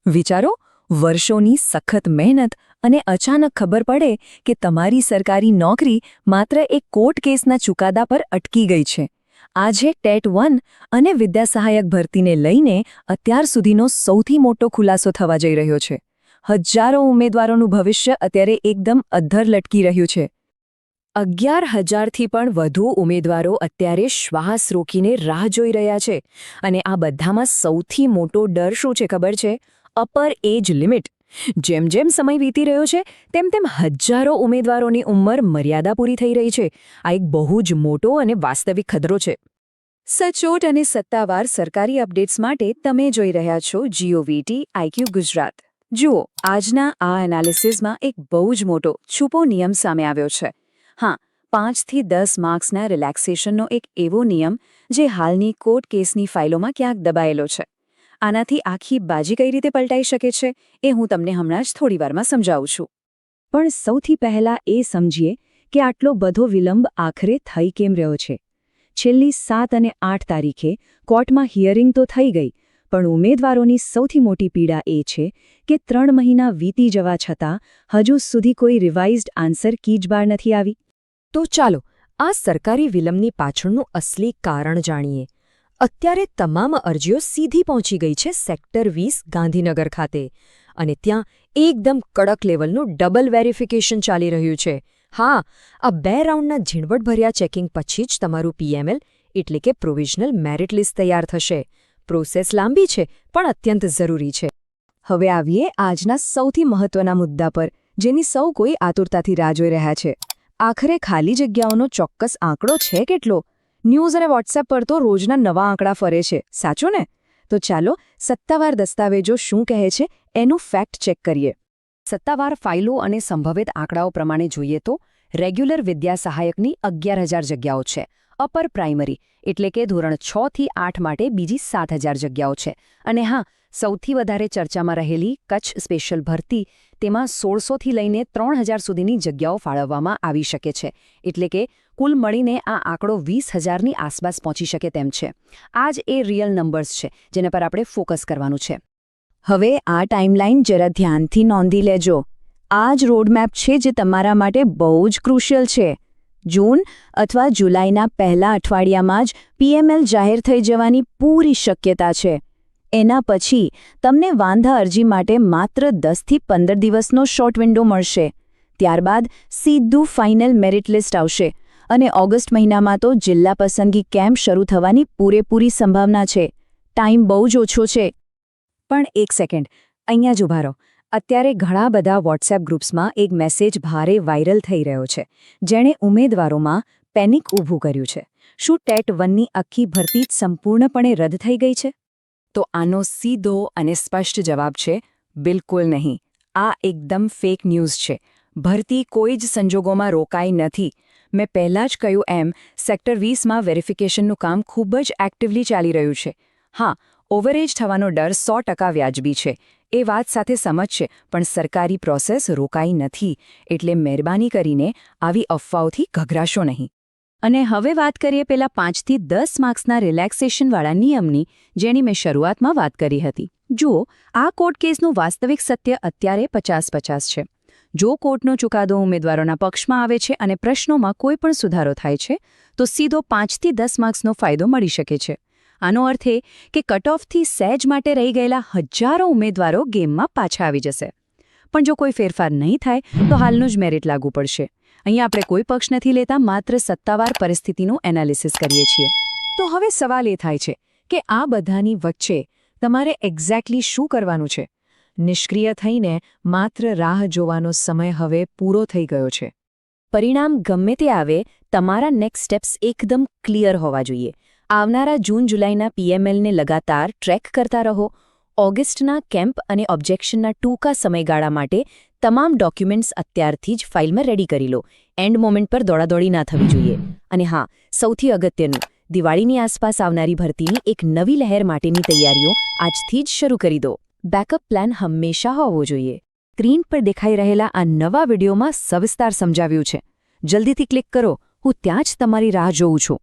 વિચારો, વર્ષોની સખત મહેનત અને અચાનક ખબર પડે કે તમારી સરકારી નોકરી માત્ર એક કોર્ટ કેસના ચુકાદા પર અટકી ગઈ છે. આજે ટેટ-1 અને વિદ્યા સહાયક ભરતીને લઈને અત્યાર સુધીનો સૌથી મોટો ખુલાસો થવા જઈ રહ્યો છે. હજારો ઉમેદવારોનું ભવિષ્ય અત્યારે એકદમ અધ્ધર લટકી રહ્યું છે. 11,000થી પણ વધુ ઉમેદવારો અત્યારે શ્વાસ રોકીને રાહ જોઈ રહ્યા છે. અને આ બધામાં સૌથી મોટો ડર શું છે ખબર છે? Upper age limit. જેમ જેમ સમય વીતી રહ્યો છે તેમ તેમ હજારો ઉમેદવારોની ઉંમર મર્યાદા પૂરી થઈ રહી છે. આ એક બહુ જ મોટો અને વાસ્તવિક ખતરો છે. સચોટ અને સત્તાવાર સરકારી અપડેટ્સ માટે તમે જોઈ રહ્યા છો GOVT IQ ગુજરાત. જુઓ, આજના આ એનાલિસિસમાં એક બહુ જ મોટો છુપો નિયમ સામે આવ્યો છે. હા, 5થી 10 માર્ક્સના રિલેક્સેશનનો એક એવો નિયમ જે હાલની કોર્ટ કેસની ફાઇલોમાં ક્યાંક દબાયેલો છે. આનાથી આખી બાજી કઈ રીતે પલટાઈ શકે છે એ હું તમને હમણાં જ થોડીવારમાં સમજાવું છું. પણ સૌથી પહેલાં એ સમજીએ કે આટલો બધો વિલંબ આખરે થઈ કેમ રહ્યો છે. છેલ્લી 7 અને 8 તારીખે કોર્ટમાં હિયરિંગ તો થઈ ગઈ, પણ ઉમેદવારોની સૌથી મોટી પીડા એ છે કે 3 મહિના વીતી જવા છતાં હજુ સુધી કોઈ રિવાઇઝ્ડ આન્સર કી જ બહાર નથી આવી. તો ચાલો આ સરકારી વિલંબની પાછળનું અસલી કારણ જાણીએ. અત્યારે તમામ અરજીઓ સીધી પહોંચી ગઈ છે સેક્ટર 20 ગાંધીનગર ખાતે, અને ત્યાં એકદમ કડક લેવલનું ડબલ વેરિફિકેશન ચાલી રહ્યું છે. હા, આ 2 રાઉન્ડના ઝીણવટભર્યા ચેકિંગ પછી જ તમારું PML એટલે કે પ્રોવિઝનલ મેરિટ લિસ્ટ તૈયાર થશે. પ્રોસેસ લાંબી છે પણ અત્યંત જરૂરી છે. હવે આવીએ આજના સૌથી મહત્વના મુદ્દા પર, જેની સૌ કોઈ આતુરતાથી રાહ જોઈ રહ્યા છે. આખરે ખાલી જગ્યાઓનો ચોક્કસ આંકડો છે કેટલો? ન્યૂઝ અને વોટ્સએપ પર તો રોજના નવા આંકડા ફરે છે, સાચું ને? તો ચાલો સત્તાવાર દસ્તાવેજો શું કહે છે એનું ફેક્ટ ચેક કરીએ. સત્તાવાર ફાઇલો અને સંભવિત આંકડાઓ પ્રમાણે જોઈએ તો રેગ્યુલર વિદ્યા સહાયકની 11,000 જગ્યાઓ છે. અપર પ્રાઇમરી એટલે કે ધોરણ 6 થી 8 માટે બીજી 7,000 જગ્યાઓ છે. અને હા, સૌથી વધારે ચર્ચામાં રહેલી કચ્છ સ્પેશિયલ ભરતી, તેમાં 1,600થી લઈને 3,000 સુધીની જગ્યાઓ ફાળવવામાં આવી શકે છે. એટલે કે કુલ મળીને આ આંકડો 20,000ની આસપાસ પહોંચી શકે તેમ છે. આ જ એ રિયલ નંબર્સ છે જેના પર આપણે ફોકસ કરવાનું છે. હવે આ ટાઈમલાઈન જરા ધ્યાનથી નોંધી લેજો. આ જ રોડમેપ છે જે તમારા માટે બહુ જ ક્રુશિયલ છે. જૂન અથવા જુલાઈના પહેલા અઠવાડિયામાં જ PML જાહેર થઈ જવાની પૂરી શક્યતા છે. એના પછી તમને વાંધા અરજી માટે માત્ર 10થી 15 દિવસનો શોર્ટ વિન્ડો મળશે. ત્યારબાદ સીધું ફાઇનલ મેરિટ લિસ્ટ આવશે, અને ઓગસ્ટ મહિનામાં તો જિલ્લા પસંદગી કેમ્પ શરૂ થવાની પૂરેપૂરી સંભાવના છે. ટાઈમ બહુ જ ઓછો છે. પણ એક સેકન્ડ, અહીંયા જ ઊભા રહો. અત્યારે ઘણા બધા વોટ્સએપ ગ્રુપ્સમાં એક મેસેજ ભારે વાયરલ થઈ રહ્યો છે, જેણે ઉમેદવારોમાં પેનિક ઊભું કર્યું છે. શું ટેટ-1ની આખી ભરતી જ સંપૂર્ણપણે રદ થઈ ગઈ છે? તો આનો સીધો અને સ્પષ્ટ જવાબ છે બિલકુલ નહીં. આ એકદમ ફેક ન્યૂઝ છે. ભરતી કોઈ જ સંજોગોમાં રોકાઈ નથી. મેં પહેલાં જ કહ્યું એમ સેક્ટર 20માં વેરિફિકેશનનું કામ ખૂબ જ એક્ટિવલી ચાલી રહ્યું છે. હા, ઓવરેજ થવાનો ડર 100% વ્યાજબી છે. એ વાત સાથે સમજ છે, પણ સરકારી પ્રોસેસ રોકાઈ નથી. એટલે મહેરબાની કરીને આવી અફવાઓથી ગભરાશો નહીં. અને હવે વાત કરીએ પેલા 5થી 10 માર્ક્સના રિલેક્સેશનવાળા નિયમની, જેની મેં શરૂઆતમાં વાત કરી હતી. જુઓ, આ કોર્ટ કેસનું વાસ્તવિક સત્ય અત્યારે 50-50 છે. જો કોર્ટનો ચુકાદો ઉમેદવારોના પક્ષમાં આવે છે અને પ્રશ્નોમાં કોઈ પણ સુધારો થાય છે, તો સીધો 5થી 10 માર્ક્સનો ફાયદો મળી શકે છે. આનો અર્થ એ કે કટઓફથી સહેજ માટે રહી ગયેલા હજારો ઉમેદવારો ગેમમાં પાછા આવી જશે. પણ જો કોઈ ફેરફાર નહીં થાય તો હાલનું જ મેરિટ લાગુ પડશે. અહીંયા આપણે કોઈ પક્ષ નથી લેતા, માત્ર સત્તાવાર પરિસ્થિતિનું એનાલિસિસ કરીએ છીએ. તો હવે સવાલ એ થાય છે કે આ બધાની વચ્ચે તમારે એક્ઝેક્ટલી શું કરવાનું છે? નિષ્ક્રિય થઈને માત્ર રાહ જોવાનો સમય હવે પૂરો થઈ ગયો છે. પરિણામ ગમે તે આવે, તમારા નેક્સ્ટ સ્ટેપ્સ એકદમ ક્લિયર હોવા જોઈએ. આવનારા જૂન-જુલાઈના PMLને લગાતાર ટ્રેક કરતા રહો. ઓગસ્ટના કેમ્પ અને ઓબ્જેક્શનના ટૂંકા સમયગાળા માટે તમામ ડોક્યુમેન્ટ્સ અત્યારથી જ ફાઇલમાં રેડી કરી લો. એન્ડ મોમેન્ટ પર દોડાદોડી ના થવી જોઈએ. અને હા, સૌથી અગત્યનું, દિવાળીની આસપાસ આવનારી ભરતીની એક નવી લહેર માટેની તૈયારીઓ આજથી જ શરૂ કરી દો. બેકઅપ પ્લાન હંમેશા હોવો જોઈએ. સ્ક્રીન પર દેખાઈ રહેલા આ નવા વિડીયોમાં સવિસ્તાર સમજાવ્યું છે. જલ્દીથી ક્લિક કરો. હું ત્યાં જ તમારી રાહ જોઉં છું.